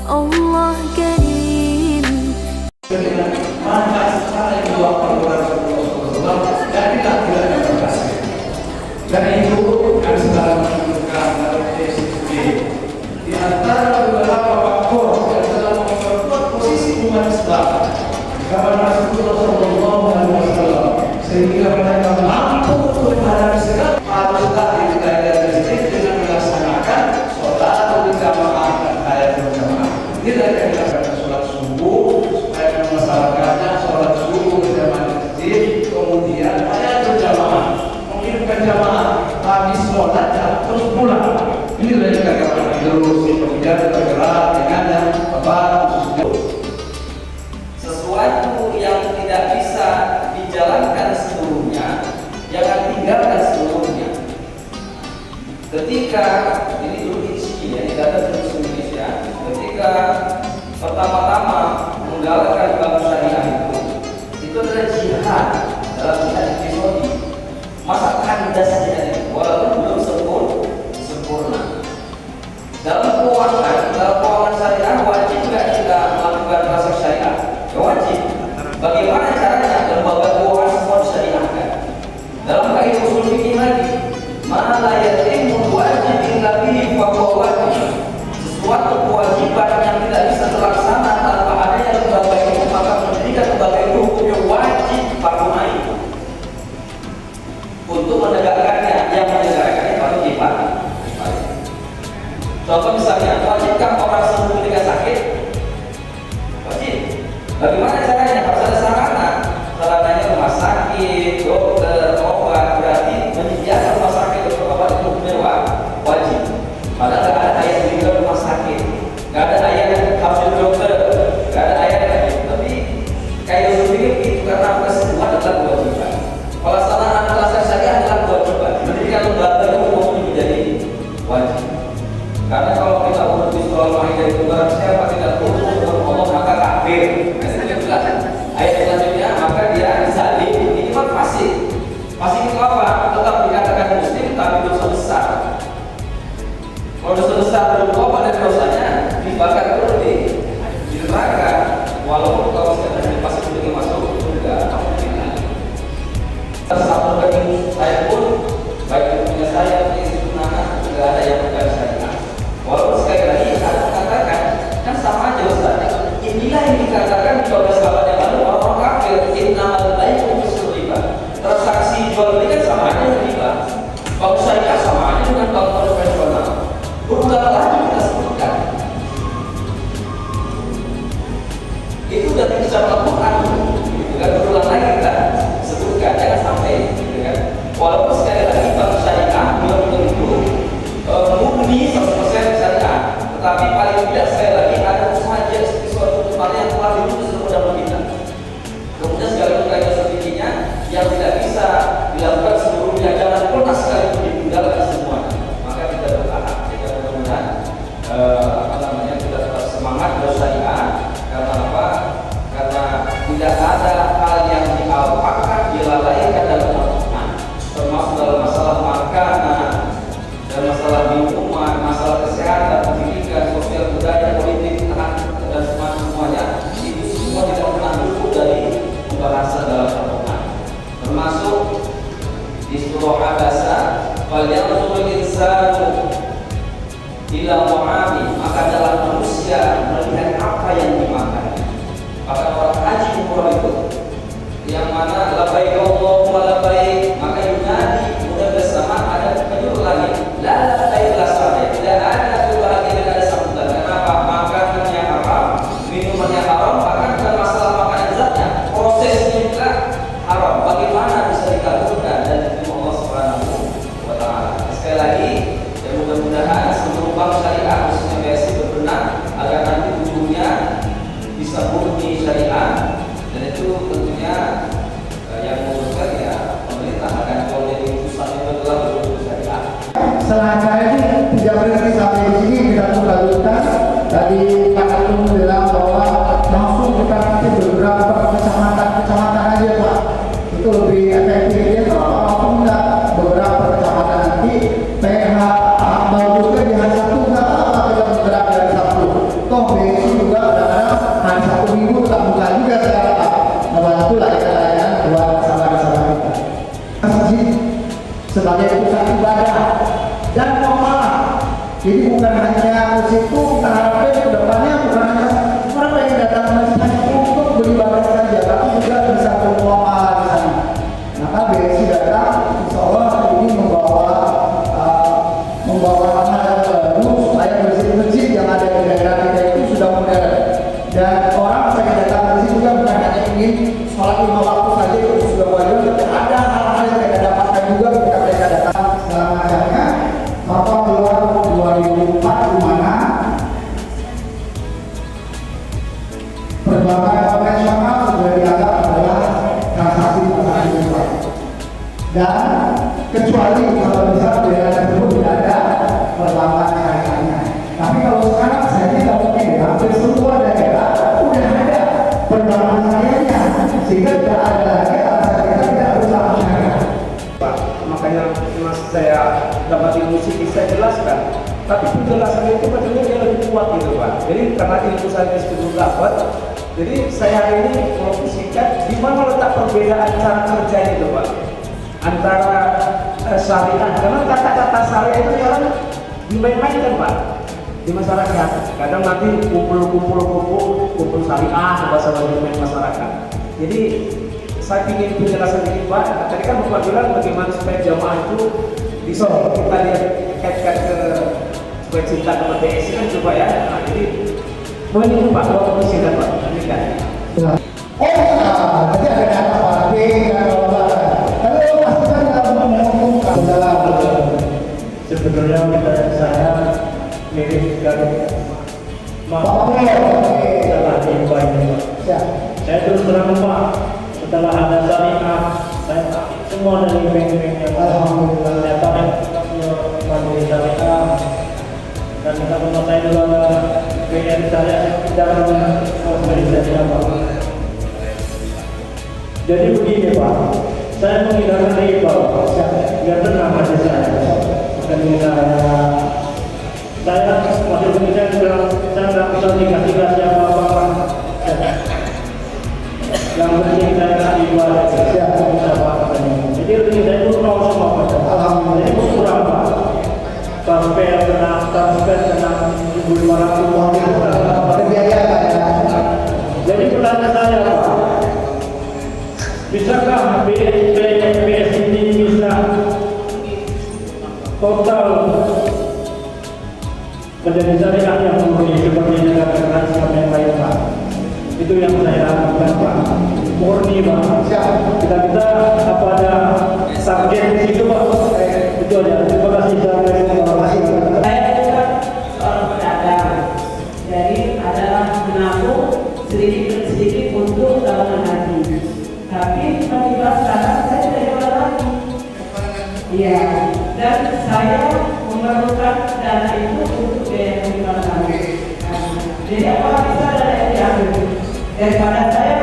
Allah Karim. Dan itu kami sedang menunjukkan di antara beberapa faktor yang telah memperkuat posisi umat Islam kawan Rasulullah Sallallahu Alaihi Wasallam sehingga mereka mampu untuk menghadapi segala haruslah dikaitan listrik dengan melaksanakan sholat berjamaah dan ayat berjamaah. Ini dari melaksanakan sholat subuh supaya memasalahkannya sholat subuh berjamaah di masjid, kemudian ayat berjamaah mengirimkan jamaah habis sholat terus pulang. Ini dari kata terus kemudian bergerak dengan apa sesuatu yang tidak bisa dijalankan seluruhnya, jangan tinggalkan seluruhnya. Ketika ini dulu di sini ya, data terus Indonesia, ketika pertama-tama menggalakkan bank syariah itu adalah jihad dalam jihad episodi. Masa kandas saja walaupun belum sempurna. Dalam keuangan syariah wajib nggak kita melakukan transaksi syariah? Ya wajib. Bagaimana caranya lembaga keuangan semua disyariahkan? Dalam kaidah usul fikih lagi, ma la yatimmu wajibin nabi fa huwa wajib. Sesuatu kewajiban yang tidak bisa terlaksana tanpa adanya lembaga itu, maka menjadikan lembaga itu hukumnya wajib fardu ain. Untuk menegakkannya, yang menegakkannya pada kipat. Contoh misalnya, wajibkah orang sembuh ketika sakit? Wajib. Bagaimana caranya? Harus ada sarana. Sarananya rumah sakit, dokter, obat. Berarti menyediakan rumah sakit untuk obat itu mewah, wajib. Padahal nggak ada ayat di rumah sakit, nggak ada ayat harus di dokter, nggak ada ayat lagi. Tapi kayak sendiri itu karena kesembuhan adalah kewajiban. Kalau sarana transaksi syariah adalah kewajiban. Mendirikan lembaga hukum menjadi wajib. Karena kalau kita mengerti soal Maidah itu barang siapa tidak tunduk kepada Allah maka kafir. Ayat selanjutnya maka dia disalib. Ini kan fasik. Fasik itu apa? Tetap dikatakan muslim tapi dosa besar. Kalau dosa besar bertobat dari dosanya dibakar terus di neraka. Walaupun kalau sekadar fasik itu masuk surga. Satu kali saya pun baik punya saya istri anak tidak ada yang bukan syariah. Walaupun sekali lagi saya mengatakan kan sama aja Ustaz. Inilah yang dikatakan oleh sahabat yang lalu orang kafir innamal bai'u mislu riba. Transaksi jual beli kan sama aja dengan riba. Bank syariah sama aja dengan bank konvensional. Berulang lagi kita sebutkan. Itu sudah diucapkan Quran. Bukan berulang lagi kita sebutkan. Jangan sampai gitu kan. Walaupun sekali lagi bank syariah belum tentu murni 100% syariah, tetapi paling tidak sekali lagi ada usaha suatu tempat yang telah dirumus dalam kita. Kemudian segala kaidah sedikitnya yang tidak bisa dilakukan seluruhnya, jangan pernah sekali ditinggalkan semua. Maka kita bertahan, kita mudah-mudahan kita tetap semangat bersyariah. Karena apa? Karena tidak ada hal yang dialpakan, dilalaikan dalam Al-Quran, termasuk dalam masalah makanan, dan masalah lingkungan, masalah kesehatan, pendidikan, sosial, budaya, politik, dan semuanya itu semua tidak pernah luput dari pembahasan dalam Al-Quran. Termasuk di surah Abasa, "Falyanzuril insanu ila ta'ami", maka dalam manusia melihat apa yang dimakan. Maka orang haji umroh itu yang mana labbaik Allahumma labbaik, maka yunadi mudah bersama ada penyuruh lagi la labbaik la sa'id, tidak ada kebahagiaan, tidak ada sambutan. Kenapa? Makanannya haram, minumannya haram, bahkan bukan masalah makanan zatnya, prosesnya juga haram. Bagaimana bisa dikabulkan dan diterima Allah Subhanahu wa taala? Sekali lagi, ya mudah-mudahan seluruh bank syariah khususnya BSI berbenah agar nanti ujungnya bisa murni syariah, dan itu tentunya yang mengusulkan ya pemerintah akan kalau jadi urusan itu adalah betul syariah. Setelah acara ini tidak berhenti sampai di sini, kita terus lanjutkan. Tadi Pak Ketum bilang bahwa langsung kita nanti beberapa kecamatan aja Pak, itu lebih efektif. Dia kalau langsung enggak beberapa kecamatan nanti PH mau juga di hari Sabtu nggak apa-apa, kita bergerak dari Sabtu. Toh BSI juga kadang-kadang hari Sabtu Minggu tetap buka juga sekarang Pak. Membantu layanan buat saudara-saudara kita. Masjid sebagai pusat ibadah dan pemalah. Jadi bukan hanya musik itu, kita harapkan ke depannya bukan hanya orang yang datang ke masjid untuk beribadah saja, tapi juga bisa bermuamalah di sana. Maka BSI datang, insya Allah ini membawa amal baru supaya masjid-masjid yang ada di daerah kita itu sudah modern. Dan orang saya datang ke sini juga bukan hanya ingin sholat 5 waktu saja itu sudah wajar, tapi ada hal-hal yang mereka dapatkan juga ketika mereka datang segala macamnya. Maka keluar 2004 di mana perbankan konvensional sudah dianggap adalah transaksi global. Dan kecuali kalau bisa daerah tersebut tidak ada perbankan syariahnya. Tapi kalau sekarang saya tidak mungkin ya, hampir semua daerah udah ada perbankan syariahnya, sehingga tidak ada lagi alasan kita tidak berusaha syariah. Pak, makanya mas saya dapat ilmu sedikit saya jelaskan, tapi penjelasan itu betulnya dia lebih kuat gitu Pak. Jadi karena ilmu saya sebelum dapat, jadi saya hari ini memposisikan di mana letak perbedaan cara kerja itu Pak antara syariah, karena kata-kata syariah itu sekarang dimain-mainkan Pak di masyarakat. Kadang nanti kumpul syariah bahasa masyarakat. Jadi saya ingin penjelasan sedikit Pak. Tadi kan Bapak bilang bagaimana supaya jamaah itu bisa kita lihat kaitkan ke supaya cinta kepada BSI kan coba ya. Nah, jadi poin itu Pak, Bapak singkat Pak. Demikian. Jadi ada data parking dan kalau pastikan kalau mengumumkan dalam sebenarnya saya mirip dengan setelah diubah ini Pak. Saya terus terang Pak, setelah ada syariah, saya semua dari bank-bank yang saya pakai mandiri syariah, dan teman-teman saya juga BN syariah tidak organisasi Pak. Jadi begini Pak, saya menghindarkan diri Pak, biar tenang hati saya. Dan saya masih Indonesia bilang saya nggak bisa tiga siapa-apa. Yang penting saya nggak ibadah, jadi ini saya pun tahu semua Pak. Jadi pun kurang Pak. Sampai kena 1.500 uang berbiaya Pak ya. Jadi pertanyaan saya Pak, bisakah BSI ini bisa total menjadi syariah yang murni seperti negara Islam yang lain Pak? Itu yang saya harapkan Pak, murni Pak. Kita apa ada target di situ Pak? Itu aja. Terima kasih. Saya juga seorang pedagang, jadi adalah menabung sedikit demi sedikit untuk tabungan haji. Tapi tiba-tiba sekarang saya tidak jual lagi. Iya, dan saya memerlukan dana itu untuk biaya kehidupan kami. Jadi apa bisa dana yang diambil daripada saya